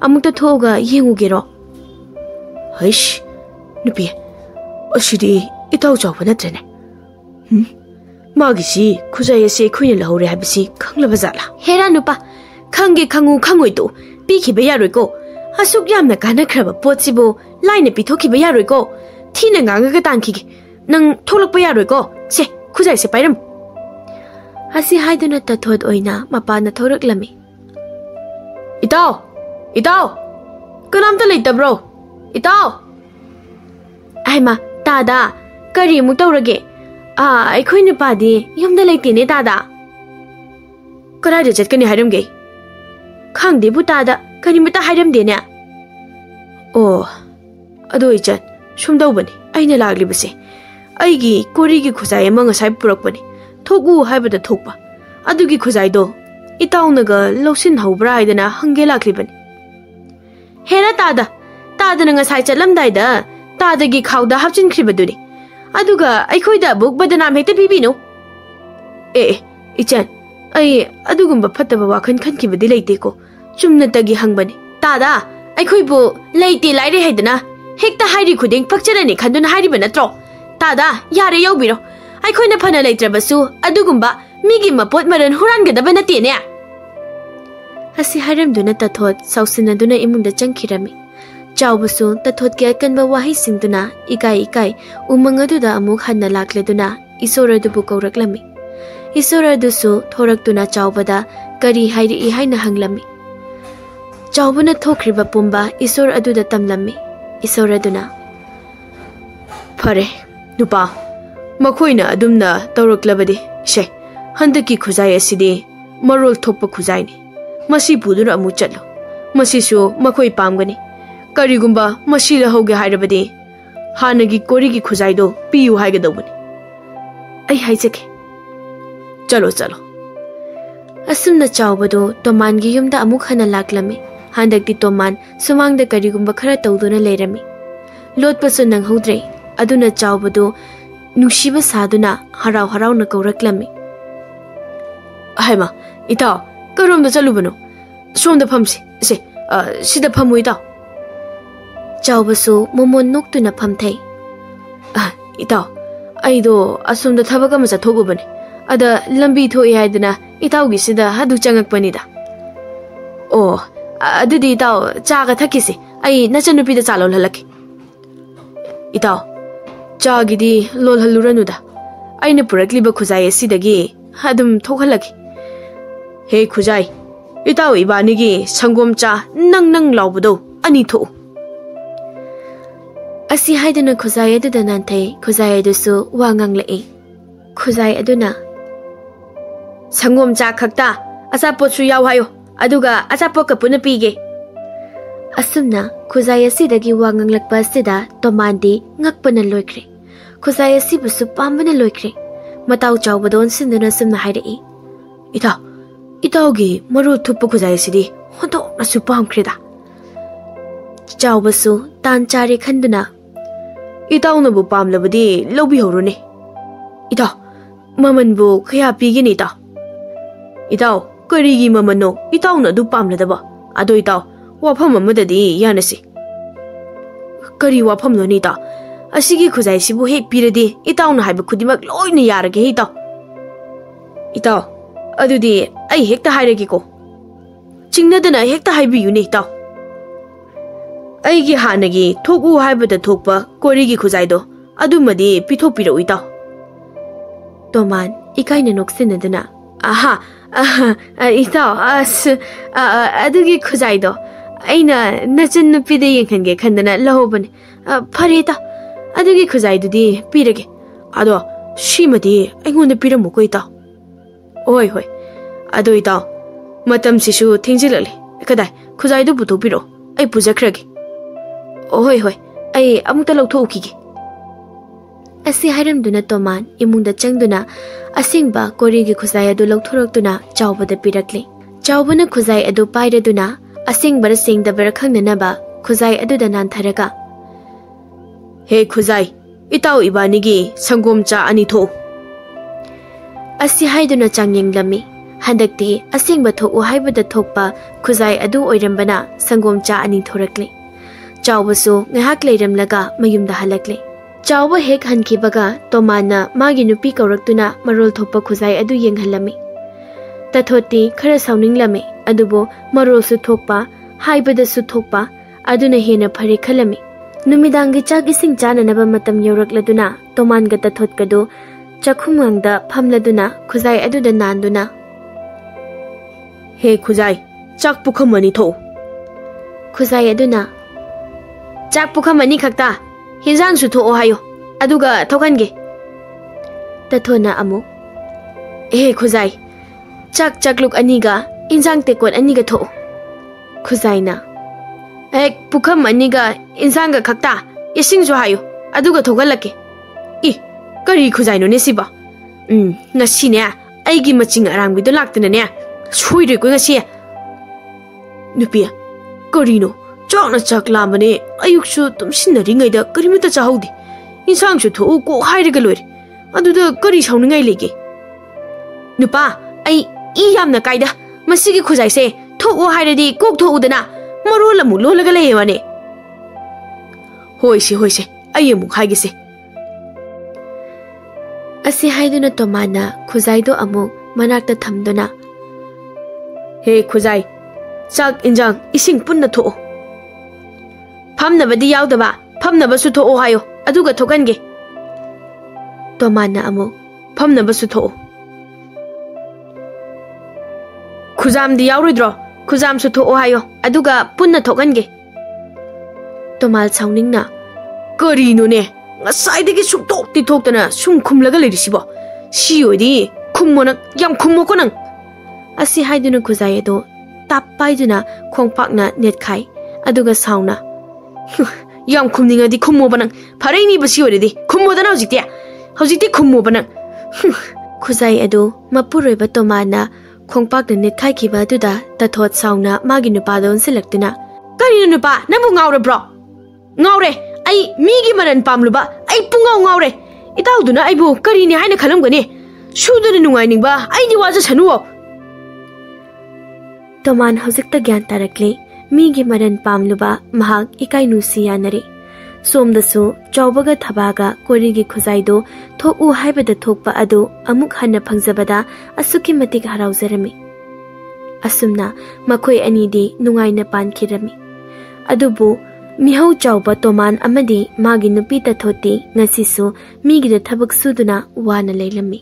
ꯑꯃꯨꯛꯇ ꯊꯣꯛꯑꯒ ꯌꯦꯡꯉꯨꯒꯦꯔꯣ ꯍꯩꯁ ꯅꯨꯄꯤ ꯑꯁꯤꯗꯤ ꯏꯇꯥꯎ ꯆꯥꯎꯕ ꯅꯠꯇ꯭ꯔꯦꯅꯦ ꯃꯥꯒꯤꯁꯤ ꯈꯨꯖꯥꯏ ꯑꯁꯤ ꯑꯩꯈꯣꯏꯅ ꯂꯧꯍꯧꯔꯦ ꯍꯥꯏꯕꯁꯤ ꯈꯪꯂꯕ ꯖꯥꯠꯂꯥ ꯍꯦꯔꯥ ꯅꯨꯄꯥ ꯈꯪꯒꯦ ꯈꯪꯉꯨ ꯈꯪꯉꯣꯏꯗꯣ ꯄꯤꯈꯤꯕ ꯌꯥꯔꯣꯏꯀꯣ ꯑꯁꯨꯛ ꯌꯥꯝꯅ ꯀꯥꯟꯅꯈ꯭ꯔꯕ ꯄꯣꯠꯁꯤꯕꯨ ꯂꯥꯏꯅ ꯄꯤꯊꯣꯛꯈꯤꯕ ꯌꯥꯔꯣꯏꯀꯣ ꯊꯤꯅ ꯉꯥꯡꯉꯒ ꯇꯥꯟꯈꯤꯒꯦ ꯅꯪ ꯊꯣꯛꯂꯛꯄ ꯌꯥꯔꯣꯏꯀꯣ ꯁꯦ ꯈꯨꯖꯥꯏꯁꯦ ꯄꯥꯏꯔꯝꯃꯨ ꯑꯁꯤ ꯍꯥꯏꯗꯨꯅ ꯇꯊꯣꯠ ꯑꯣꯏꯅ ꯃꯄꯥꯟꯗ ꯊꯣꯔꯛꯂꯝꯃꯤ ꯏꯇꯥꯎ ꯀꯅꯥꯝꯇ ꯂꯩꯇꯕ꯭ꯔꯣ ꯏꯇꯥꯎ ꯑꯩꯃꯥ ꯇꯥꯗꯥ ꯀꯔꯤ ꯑꯃꯨꯛ ꯇꯧꯔꯒꯦ ꯑꯩꯈꯣꯏ ꯅꯨꯄꯥꯗꯤ ꯌꯨꯝꯗ ꯂꯩꯇꯦꯅꯦ ꯇꯥꯗꯥ ꯀꯗꯥꯏꯗ ꯆꯠꯀꯅꯤ ꯍꯥꯏꯔꯝꯒꯦ ꯈꯪꯗꯦꯕꯨ ꯇꯥꯗ ꯀꯔꯤꯃꯠꯇ ꯍꯥꯏꯔꯝꯗꯦꯅꯦ ꯑꯣ ꯑꯗꯣ ꯏꯆꯟ ꯁꯨꯝꯗꯧꯕꯅꯤ ꯑꯩꯅ ꯂꯥꯛꯂꯤꯕꯁꯦ ꯑꯩꯒꯤ ꯀꯣꯔꯤꯒꯤ ꯈꯨꯖꯥꯏ ꯑꯃ ꯉꯁꯥꯏ ꯄꯨꯔꯛꯄꯅꯤ ꯊꯣꯛꯎ ꯍꯥꯏꯕꯗ ꯊꯣꯛꯄ ꯑꯗꯨꯒꯤ ꯈꯨꯖꯥꯏꯗꯣ ꯏꯇꯥꯎꯅꯒ ꯂꯧꯁꯤꯟꯍꯧꯕ꯭ꯔꯥ ꯍꯥꯏꯗꯅ ꯍꯪꯒꯦ ꯂꯥꯛꯂꯤꯕꯅꯤ ꯍꯦꯔꯥ ꯇꯥꯗꯅ ꯉꯁꯥꯏ ꯆꯠꯂꯝꯗꯥꯏꯗ ꯇꯥꯗꯒꯤ ꯈꯥꯎꯗ ꯍꯥꯞꯆꯤꯟꯈ꯭ꯔꯤꯕꯗꯨꯅꯤ ꯑꯗꯨꯒ ꯑꯩꯈꯣꯏꯗ ꯑꯃꯨꯛ ꯕꯗꯅꯥꯝ ꯍꯦꯛꯇ ꯄꯤꯕꯤꯅꯨ ꯑꯦ ꯏꯆꯟ ꯑꯩ ꯑꯗꯨꯒꯨꯝꯕ ꯐꯠꯇꯕ ꯋꯥꯈꯜ ꯈꯟꯈꯤꯕꯗꯤ ꯂꯩꯇꯦꯀꯣ ꯆꯨꯝꯅꯇꯒꯤ ꯍꯪꯕꯅꯤ ꯇꯥꯗꯥ ꯑꯩꯈꯣꯏꯕꯨ ꯂꯩꯇꯦ ꯂꯥꯏꯔꯦ ꯍꯥꯏꯗꯅ ꯍꯦꯛꯇ ꯍꯥꯏꯔꯤ ꯈꯨꯗꯤꯡ ꯄꯛꯆꯔꯅꯤ ꯈꯟꯗꯨꯅ ꯍꯥꯏꯔꯤꯕ ꯅꯠꯇ꯭ꯔꯣ ꯇꯥꯗꯥ ꯌꯥꯔꯦ ꯌꯧꯕꯤꯔꯣ ꯑꯩꯈꯣꯏꯅ ꯐꯅ ꯂꯩꯇ꯭ꯔꯕꯁꯨ ꯑꯗꯨꯒꯨꯝꯕ ꯃꯤꯒꯤ ꯃꯄꯣꯠ ꯃꯔꯟ ꯍꯨꯔꯥꯟꯒꯗꯕ ꯅꯠꯇꯦꯅꯦ ꯑꯁꯤ ꯍꯥꯏꯔꯝꯗꯨꯅ ꯇꯊꯣꯠ ꯁꯥꯎꯁꯤꯟꯅꯗꯨꯅ ꯏꯃꯨꯡꯗ ꯆꯪꯈꯤꯔꯝꯃꯤ ꯆꯥꯎꯕꯁꯨ ꯇꯊꯣꯠꯀꯤ ꯑꯀꯟꯕ ꯋꯥꯍꯩꯁꯤꯡꯗꯨꯅ ꯏꯀꯥꯏ ꯎꯃꯪ ꯑꯗꯨꯗ ꯑꯃꯨꯛ ꯍꯟꯅ ꯂꯥꯛꯂꯗꯨꯅ ꯏꯁꯣꯔ ꯑꯗꯨꯕꯨ ꯀꯧꯔꯛꯂꯝꯃꯤ ꯏꯁꯣꯔ ꯑꯗꯨꯁꯨ ꯊꯣꯔꯛꯇꯨꯅ ꯆꯥꯎꯕꯗ ꯀꯔꯤ ꯍꯥꯏꯔꯛꯏ ꯍꯥꯏꯅ ꯍꯪꯂꯝꯃꯤ ꯆꯥꯎꯕꯅ ꯊꯣꯛꯈ꯭ꯔꯤꯕ ꯄꯨꯝꯕ ꯏꯁꯣꯔ ꯑꯗꯨꯗ ꯇꯝꯂꯝꯃꯤ ꯏꯁꯣꯔ ꯑꯗꯨꯅ ꯐꯔꯦ ꯅꯨꯄꯥ ꯃꯈꯣꯏꯅ ꯑꯗꯨꯝꯅ ꯇꯧꯔꯛꯂꯕꯗꯤ ꯁꯦ ꯍꯟꯗꯛꯀꯤ ꯈꯨꯖꯥꯏ ꯑꯁꯤꯗꯤ ꯃꯔꯣꯜ ꯊꯣꯛꯄ ꯈꯨꯖꯥꯏꯅꯤ ꯃꯁꯤ ꯄꯨꯗꯨꯅ ꯑꯃꯨꯛ ꯆꯠꯂꯣ ꯃꯁꯤꯁꯨ ꯃꯈꯣꯏ ꯄꯥꯝꯒꯅꯤ ꯀꯔꯤꯒꯨꯝꯕ ꯃꯁꯤ ꯂꯧꯍꯧꯒꯦ ꯍꯥꯏꯔꯕꯗꯤ ꯍꯥꯟꯅꯒꯤ ꯀꯣꯔꯤꯒꯤ ꯈꯨꯖꯥꯏꯗꯣ ꯄꯤꯌꯨ ꯍꯥꯏꯒꯗꯧꯕꯅꯤ ꯑꯩ ꯍꯥꯏꯖꯒꯦ ꯆꯠꯂꯣ ꯑꯁꯨꯝꯅ ꯆꯥꯎꯕꯗꯣ ꯇꯣꯃꯥꯟꯒꯤ ꯌꯨꯝꯗ ꯑꯃꯨꯛ ꯍꯟꯅ ꯂꯥꯛꯂꯝꯃꯤ Handakti Toman sumangda karigumba khara tawduna leirami. Lotpasu nanghodre aduna chawbadu nungsiba saduna harau harau na kauraklami. Haima, itaw, karomda chalubano. Somda phamsi, se, sida phamu itaw. Chawbasu momon noktuna phamthai. Itaw, aido asomda thabak ama chathogubane. Ada lambi thoi haidana itawgi sida hadu changakpanida. Oh, adudi itaw chaga thakisi. Ai nachanupida chalol halaki. Itaw, chagidi lol haluranuda. Aina purakliba khujai asidagi adum thokhalaki. He Khujai, itaw ibanigi sangom cha nang laubado ani tho. Asi haidana Khujai aduda nanthai Khujai adusu wangang lai. Khujai aduna Sangom cha khakta asapot su yaw hayo aduga asapot ka puna pige. Asumna Khujai asidagi wangang lakpa sida tomandi ngakpana loikre. Khujai asibusu pambana loikre. Mataw chawbadon sinduna sumna haidai. Itawgi maru thupu Khujai sidi hondo nasu pamkreda. Chawbasu tan chari khanduna Itaw na bu pamlabadi lobi horone. Itaw, maman bu kaya pigin itaw. Itaw, karigi mamano itaw na du pamladaba. Ado itaw, wafam amadadi yanasi. Kari wafam no ni itaw. Asigi Khujai sibu hek piradi itaw na haiba khudimak loy na yarage itaw. Itaw, adudi ay hekta hairagi ko. Chingnadana hekta haibiyu ni itaw. Aigi hanagi thoku haibada thokpa korigi Khujai do adumadi pithopiro itaw. Toman ikaina noksinadana itaw adugi Khujai do aina nachan nupida yenghange khandana lahobane phare itaw adugi Khujai dudi pirage ado shimadi aingonda piramu ko itaw. Oi hoi ado itaw matam sisu thingjilale kadai Khujai do puthopiro ai pujakhrage. Oi hoi ai amukta lauthokige. Asi hairamduna Toman imungda changduna asingba korigi Khujai adu lauthoraktuna chawbada pirakle. Chawbana Khujai adu pairaduna asingbara singdabara khangnanaba Khujai adu da nantharaga. He Khujai, itaw ibanigi sangom cha ani tho. Asi haiduna changyinglami. Handakti asingba thoku haibada thokpa Khujai adu oirambana sangom cha ani thorakle. Chawbasu ngahak leiramlaga mayumda halakle. Chawba hek hankibaga Tomana magi nupi kauraktuna marol thopa Khujai adu yenghalami. Tathoti khara sauninglami adubo marol su thokpa haibada su thokpa aduna hena phare khalami. Numidangi chak ising chananaba matam yaurakladuna Toman ga tathot kadu chakhumangda phamladuna Khujai adu da nanduna. He Khujai, chak pukhamani tho. Khujai aduna Chak pukhamani khakta hinjang su tho hayo aduga thokange. Tathona amu He Khujai, chak luk aniga injang tekot aniga tho. Khujai na Ek pukham aniga injang ga khakta ising su hayo aduga thogalake. Kari Khujai no ne siba. Ngasi ne aigi maching arang bido laktana ne soire ko ngasi. Nupi kari no chakna chak lamane ayuk su tum sinari ngai da kari mata chahudi. Insang su tho ko hairaga loire. Aduda kari sauningai lege. Nupa ai yamna kaida masigi Khujai se tho ko hairadi kok tho udana marol amu lolaga lewane. Hoise ai amu haige se. Asi haiduna Tomana Khujai do amu manakta thamduna. He Khujai, chak injang ising punna tho. Phamnabadi yaudaba phamnaba su tho hayo aduga thokange. Tomana amu phamnaba su tho. Khujam di yauridro khujam su tho hayo aduga punna thokange. Tomal sauningna kari no ne ngasai suk tok ti tok tana sum khumlaga leirisibo si oidi khummona yam khummo ko nang. Asi haiduna Khujai do tappaiduna khongpakna netkhai aduga sauna yam khumninga di khummo banang pharei ni basi oidi khummo dana hojikti khummo banang. Khujai adu mapuroiba Tomana खोंपाक्ꯅ नेत्खाइखिब अदुदा तथोत साउना मागी नुपादो ओनसिलक्तुना करिनो नुपा नंबु ngawrabro ngawre ai migi maran pamluba ai pungaw ngawre itauduna aibu karini haina khalamgani suduna nungainingba ai di waja sanuo Toman hojikta gyan tarakle migi maran pamluba mahak ikai nusi yanare somdasu chawbaga thabaga korigi khujaido thoku haibada thokpa adu amuk hanna phangjabada asuki matik harauzarami asumna makhoi anidi nungaina pankhirami adubu mihau chawba toman amadi magi nupi ta thoti ngasisu migi da thabak suduna wana leilami